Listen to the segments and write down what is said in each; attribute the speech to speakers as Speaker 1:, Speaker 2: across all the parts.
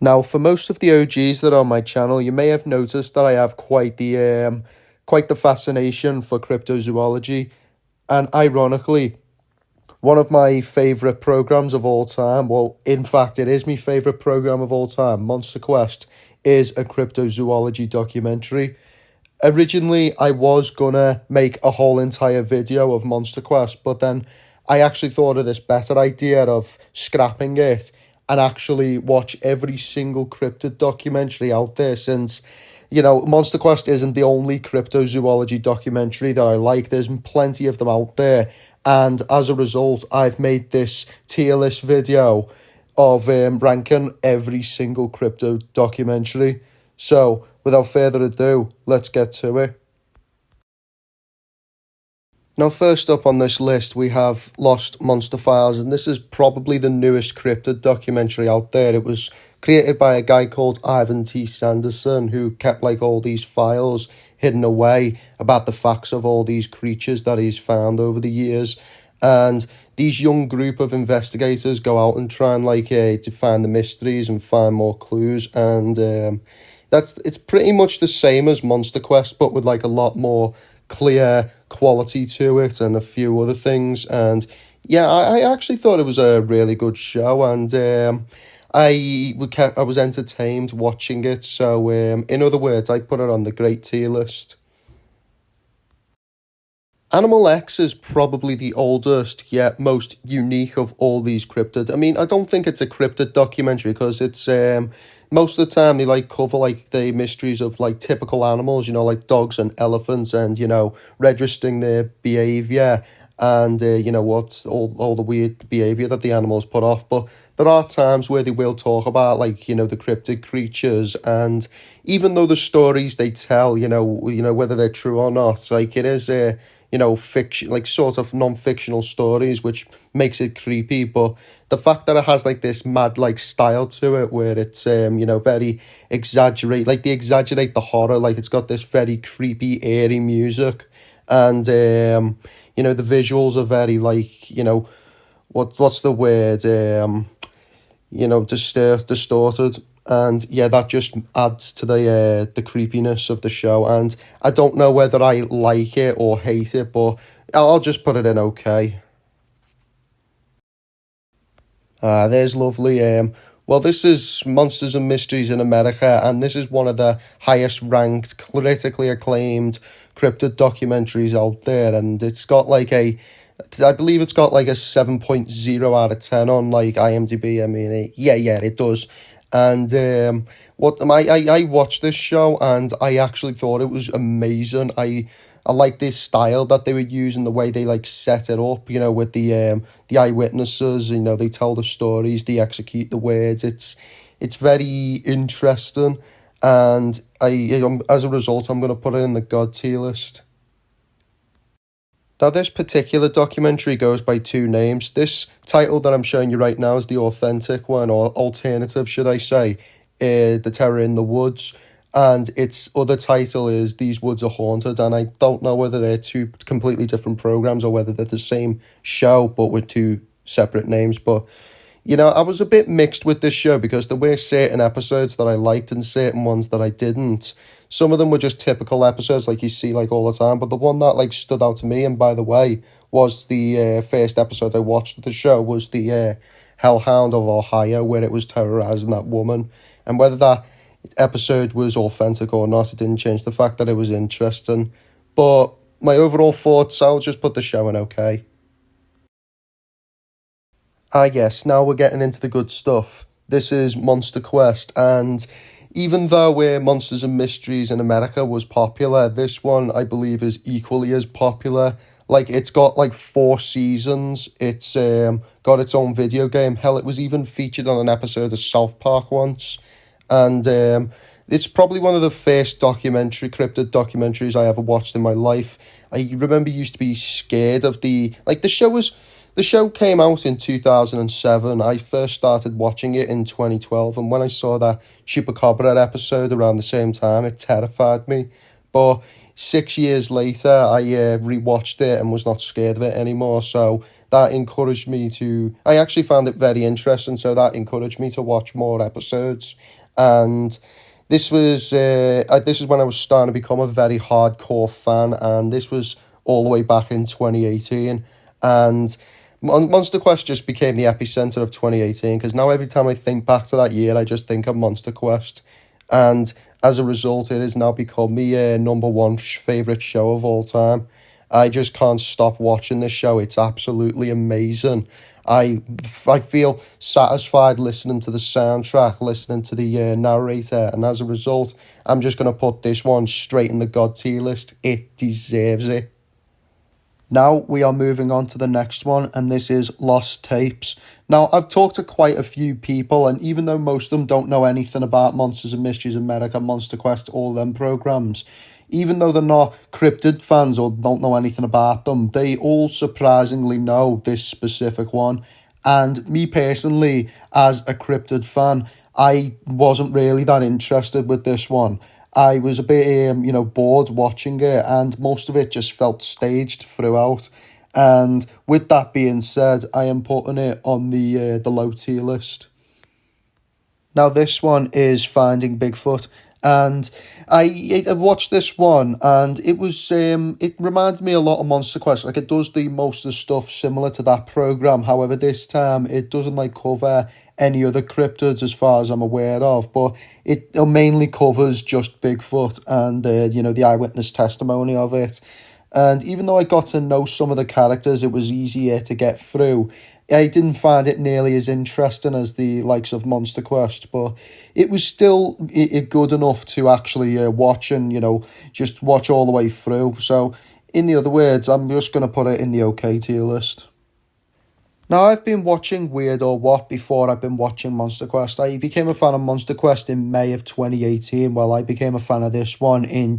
Speaker 1: Now, for most of the OGs that are on my channel, you may have noticed that I have quite the fascination for cryptozoology, and ironically, one of my favourite programs of all time, well, in fact, it is my favourite program of all time, Monster Quest, is a cryptozoology documentary. Originally, I was gonna make a whole entire video of Monster Quest, but then I actually thought of this better idea of scrapping it and actually watch every single cryptid documentary out there, since, Monster Quest isn't the only cryptozoology documentary that I like. There's plenty of them out there, and as a result, I've made this tier list video of ranking every single crypto documentary. So, without further ado, let's get to it. Now, first up on this list, we have Lost Monster Files, and this is probably the newest cryptid documentary out there. It was created by a guy called Ivan T. Sanderson, who kept all these files hidden away about the facts of all these creatures that he's found over the years. And these young group of investigators go out and try and to find the mysteries and find more clues. And it's pretty much the same as Monster Quest, but with a lot more clear quality to it and a few other things. And yeah, I actually thought it was a really good show, and I was entertained watching it. So in other words, I put it on the great tier list. Animal X is probably the oldest yet most unique of all these cryptids. I mean, I don't think it's a cryptid documentary because it's most of the time they cover the mysteries of typical animals, like dogs and elephants, and registering their behavior and what all the weird behavior that the animals put off. But there are times where they will talk about the cryptid creatures, and even though the stories they tell, whether they're true or not, it is fiction, sort of non-fictional stories, which makes it creepy. But the fact that it has this mad style to it, where it's very exaggerate, they exaggerate the horror, it's got this very creepy, airy music, and the visuals are very what's the word, distorted. And yeah, that just adds to the creepiness of the show. And I don't know whether I like it or hate it, but I'll just put it in okay. There's lovely. Well, this is Monsters and Mysteries in America, and this is one of the highest ranked, critically acclaimed cryptid documentaries out there. And it's got I believe it's got a 7.0 out of 10 on IMDb. I mean, yeah, it does. And I watched this show, and I actually thought it was amazing. I like this style that they would use and the way they set it up, with the eyewitnesses. They tell the stories, they execute the words. It's very interesting, and as a result, I'm going to put it in the God tier list. Now, this particular documentary goes by two names. This title that I'm showing you right now is the authentic one, or alternative, should I say, The Terror in the Woods. And its other title is These Woods Are Haunted. And I don't know whether they're two completely different programs or whether they're the same show, but with two separate names. But, I was a bit mixed with this show because there were certain episodes that I liked and certain ones that I didn't. Some of them were just typical episodes you see all the time, but the one that stood out to me, and by the way, was the first episode I watched of the show, was the Hellhound of Ohio, where it was terrorizing that woman. And whether that episode was authentic or not, it didn't change the fact that it was interesting. But my overall thoughts, I'll just put the show in okay. Yes, now we're getting into the good stuff. This is Monster Quest, and even though Monsters and Mysteries in America was popular, this one, I believe, is equally as popular. It's got 4 seasons. It's got its own video game. Hell, it was even featured on an episode of South Park once. And it's probably one of the first cryptid documentaries I ever watched in my life. I remember used to be scared of the show came out in 2007. I first started watching it in 2012, and when I saw that Chupacabra episode around the same time, it terrified me. But 6 years later, I rewatched it and was not scared of it anymore. So that encouraged me to, I actually found it very interesting, so that encouraged me to watch more episodes. And this is when I was starting to become a very hardcore fan, and this was all the way back in 2018. And Monster Quest just became the epicenter of 2018, because now every time I think back to that year, I just think of Monster Quest. And as a result, it has now become my number one favourite show of all time. I just can't stop watching this show. It's absolutely amazing. I feel satisfied listening to the soundtrack, listening to the narrator, and as a result, I'm just going to put this one straight in the God tier list. It deserves it. Now we are moving on to the next one, and this is Lost Tapes. Now, I've talked to quite a few people, and even though most of them don't know anything about Monsters and Mysteries America, Monster Quest, all them programs, even though they're not Cryptid fans or don't know anything about them, they all surprisingly know this specific one. And me personally, as a Cryptid fan, I wasn't really that interested with this one. I was a bit, bored watching it, and most of it just felt staged throughout. And with that being said, I am putting it on the low tier list. Now, this one is Finding Bigfoot, and I watched this one, and it reminded me a lot of Monster Quest. Like, it does the most of the stuff similar to that program. However, this time it doesn't cover any other cryptids as far as I'm aware of, but it mainly covers just Bigfoot and the eyewitness testimony of it. And even though I got to know some of the characters, it was easier to get through. I didn't find it nearly as interesting as the likes of Monster Quest, but it was still good enough to actually watch and, just watch all the way through. So, in the other words, I'm just going to put it in the okay tier list. Now, I've been watching Weird or What before I've been watching Monster Quest. I became a fan of Monster Quest in May of 2018, while I became a fan of this one in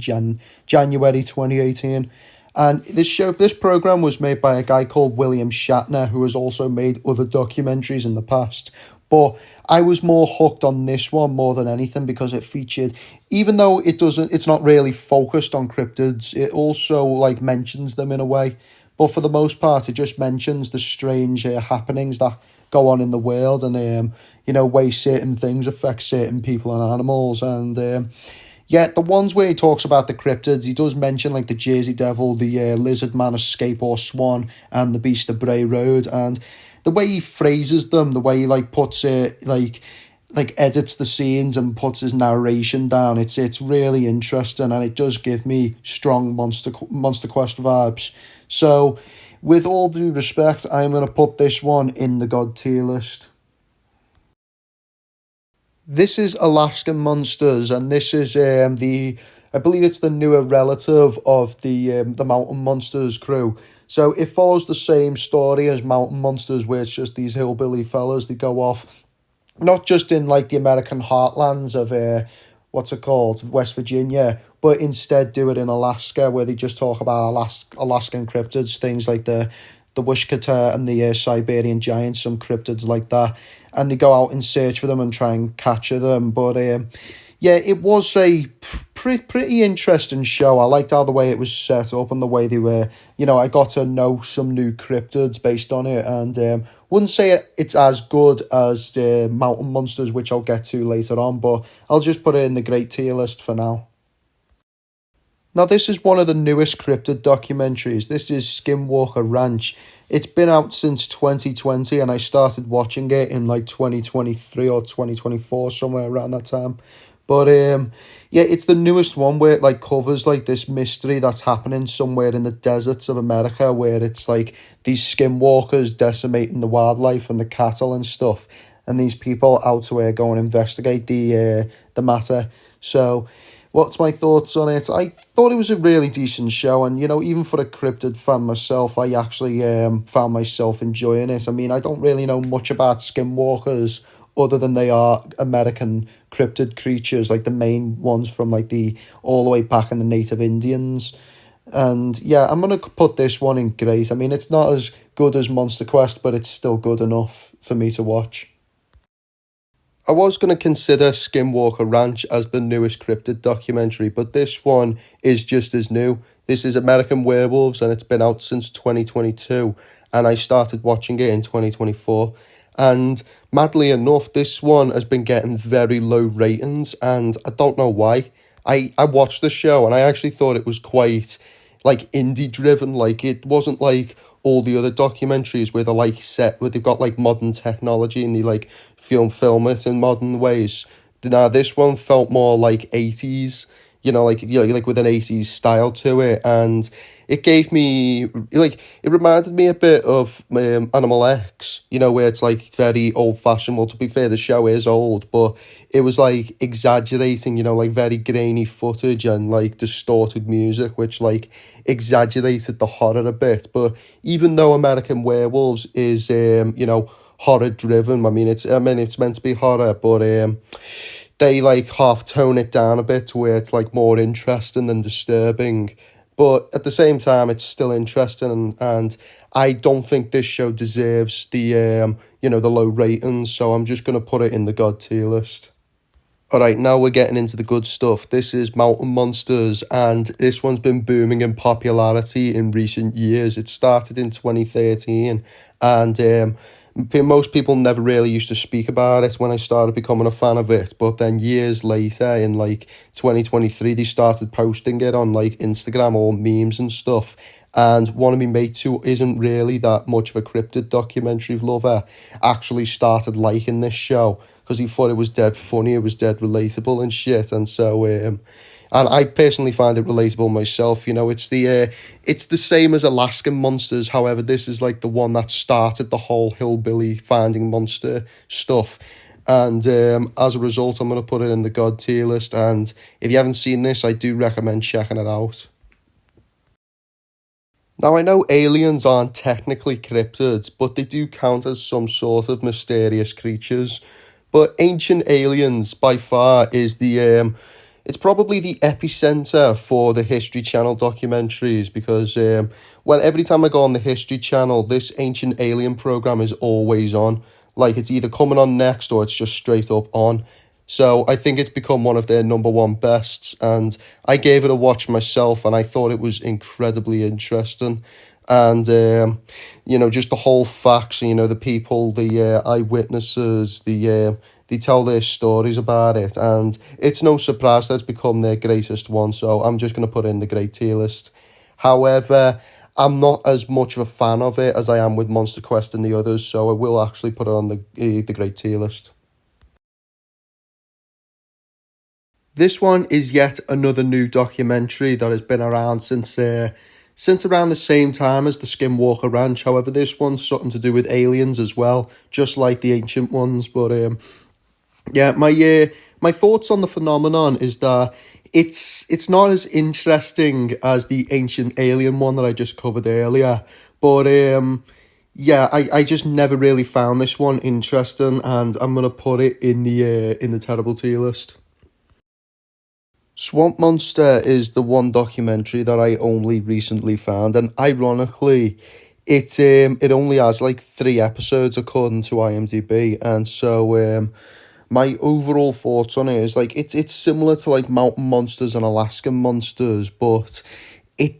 Speaker 1: January 2018. And this program was made by a guy called William Shatner, who has also made other documentaries in the past. But I was more hooked on this one more than anything because it featured, even though it's not really focused on cryptids, it also mentions them in a way. But for the most part, it just mentions the strange happenings that go on in the world, and way certain things affect certain people and animals. And yeah, the ones where he talks about the cryptids, he does mention the Jersey Devil, the Lizard Man Escape or Swan, and the Beast of Bray Road. And the way he phrases them, the way he puts it, edits the scenes and puts his narration down, it's really interesting, and it does give me strong Monster Quest vibes. So, with all due respect, I'm going to put this one in the God tier list. This is Alaskan Monsters, and this is I believe it's the newer relative of the Mountain Monsters crew. So it follows the same story as Mountain Monsters, where it's just these hillbilly fellas that go off, not just in the American heartlands of West Virginia, but instead do it in Alaska, where they just talk about Alaskan cryptids, things like the Wishkata and the Siberian giants, some cryptids like that, and they go out and search for them and try and capture them. But yeah, it was a pretty interesting show. I liked how the way it was set up and the way they were, I got to know some new cryptids based on it, and wouldn't say it's as good as the Mountain Monsters, which I'll get to later on, but I'll just put it in the great tier list for now. Now, this is one of the newest cryptid documentaries. This is Skinwalker Ranch. It's been out since 2020, and I started watching it in 2023 or 2024, somewhere around that time. But yeah, it's the newest one where it covers this mystery that's happening somewhere in the deserts of America, where it's these skinwalkers decimating the wildlife and the cattle and stuff, and these people out to go and investigate the matter. So, what's my thoughts on it? I thought it was a really decent show, and even for a cryptid fan myself, I actually found myself enjoying it. I mean, I don't really know much about skinwalkers other than they are American cryptid creatures, the main ones from the all the way back in the Native Indians. And yeah, I'm gonna put this one in great. I mean, it's not as good as Monster Quest, but it's still good enough for me to watch. I was going to consider Skinwalker Ranch as the newest cryptid documentary, but this one is just as new. This is American Werewolves, and it's been out since 2022. and I started watching it in 2024. And madly enough, this one has been getting very low ratings, and I don't know why. I watched the show and I actually thought it was quite like indie driven. Like it wasn't like all the other documentaries where they're like set where they've got like modern technology and they like film it in modern ways. Now this one felt more like 80s, like with an 80s style to it, and it gave me like it reminded me a bit of Animal X, where it's like very old fashioned. Well, to be fair, the show is old, but it was like exaggerating, like very grainy footage and like distorted music, which like exaggerated the horror a bit. But even though American Werewolves is horror driven, it's meant to be horror, but they like half tone it down a bit to where it's like more interesting than disturbing. But at the same time, it's still interesting, and I don't think this show deserves the low ratings. So I'm just gonna put it in the God tier list. All right, now we're getting into the good stuff. This is Mountain Monsters, and this one's been booming in popularity in recent years. It started in 2013, and most people never really used to speak about it when I started becoming a fan of it. But then years later, in like 2023, they started posting it on like Instagram or memes and stuff. And one of my mates who isn't really that much of a cryptid documentary lover actually started liking this show because he thought it was dead funny, it was dead relatable and shit. And so, and I personally find it relatable myself. It's the same as Alaskan Monsters. However, this is like the one that started the whole hillbilly finding monster stuff. And as a result, I'm going to put it in the God tier list. And if you haven't seen this, I do recommend checking it out. Now, I know aliens aren't technically cryptids, but they do count as some sort of mysterious creatures. But Ancient Aliens, by far, is it's probably the epicenter for the History Channel documentaries because every time I go on the History Channel, this Ancient Alien program is always on. Like, it's either coming on next or it's just straight up on. So I think it's become one of their number one bests, and I gave it a watch myself, and I thought it was incredibly interesting. And just the whole facts, the people, the eyewitnesses, they tell their stories about it, and it's no surprise that it's become their greatest one. So I'm just going to put it in the great tier list. However, I'm not as much of a fan of it as I am with Monster Quest and the others, so I will actually put it on the great tier list. This one is yet another new documentary that has been around since around the same time as the Skinwalker Ranch. However, this one's something to do with aliens as well, just like the ancient ones. But yeah, my thoughts on the phenomenon is that it's not as interesting as the ancient alien one that I just covered earlier. But yeah, I just never really found this one interesting, and I'm gonna put it in the terrible tier list. Swamp Monster is the one documentary that I only recently found, and ironically, it only has like 3 episodes according to IMDb, and so my overall thoughts on it is like it's similar to like Mountain Monsters and Alaskan Monsters, but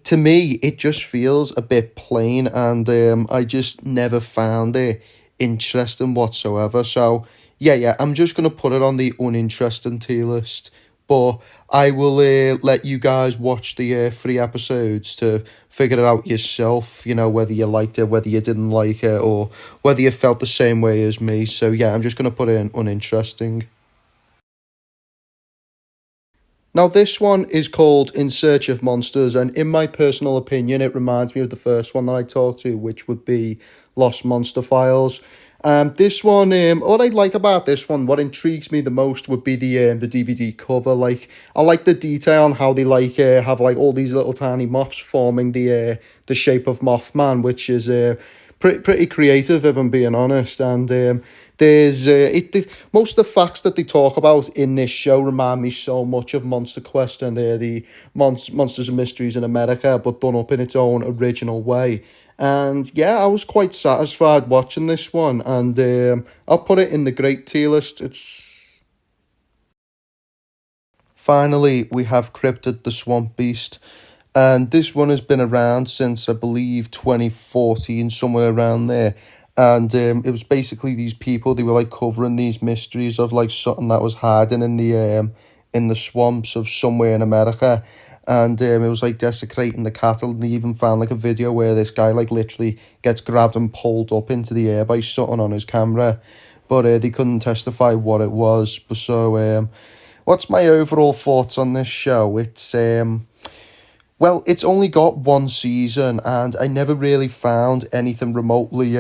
Speaker 1: to me it just feels a bit plain, and I just never found it interesting whatsoever. So yeah, I'm just gonna put it on the uninteresting tier list. But I will let you guys watch the 3 episodes to figure it out yourself, whether you liked it, whether you didn't like it, or whether you felt the same way as me. So yeah, I'm just going to put it in uninteresting. Now, this one is called In Search of Monsters, and in my personal opinion, it reminds me of the first one that I talked to, which would be Lost Monster Files. This one, what I like about this one, what intrigues me the most would be the DVD cover. Like, I like the detail on how they like have like all these little tiny moths forming the shape of Mothman, which is pretty creative if I'm being honest. And most of the facts that they talk about in this show remind me so much of Monster Quest and the Monsters and Mysteries in America, but done up in its own original way. And yeah, I was quite satisfied watching this one, and I'll put it in the great tier list. It's Finally, we have Cryptid the Swamp Beast. And this one has been around since, I believe, 2014, somewhere around there. And it was basically these people, they were like covering these mysteries of like something that was hiding in the swamps of somewhere in America. And it was like desecrating the cattle. And they even found like a video where this guy like literally gets grabbed and pulled up into the air by something on his camera. But they couldn't testify what it was. So what's my overall thoughts on this show? Well, it's only got one season, and I never really found anything remotely,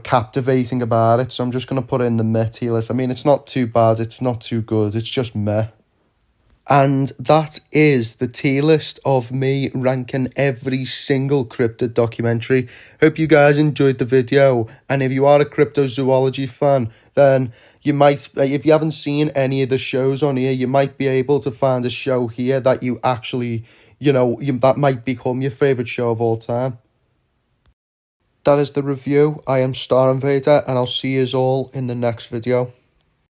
Speaker 1: captivating about it. So I'm just gonna put it in the meh tier list. I mean, it's not too bad, it's not too good, it's just meh. And that is the tier list of me ranking every single cryptid documentary. Hope you guys enjoyed the video. And if you are a cryptozoology fan, then you might, if you haven't seen any of the shows on here, you might be able to find a show here that you actually, that might become your favourite show of all time. That is the review. I am Star Invader, and I'll see you all in the next video.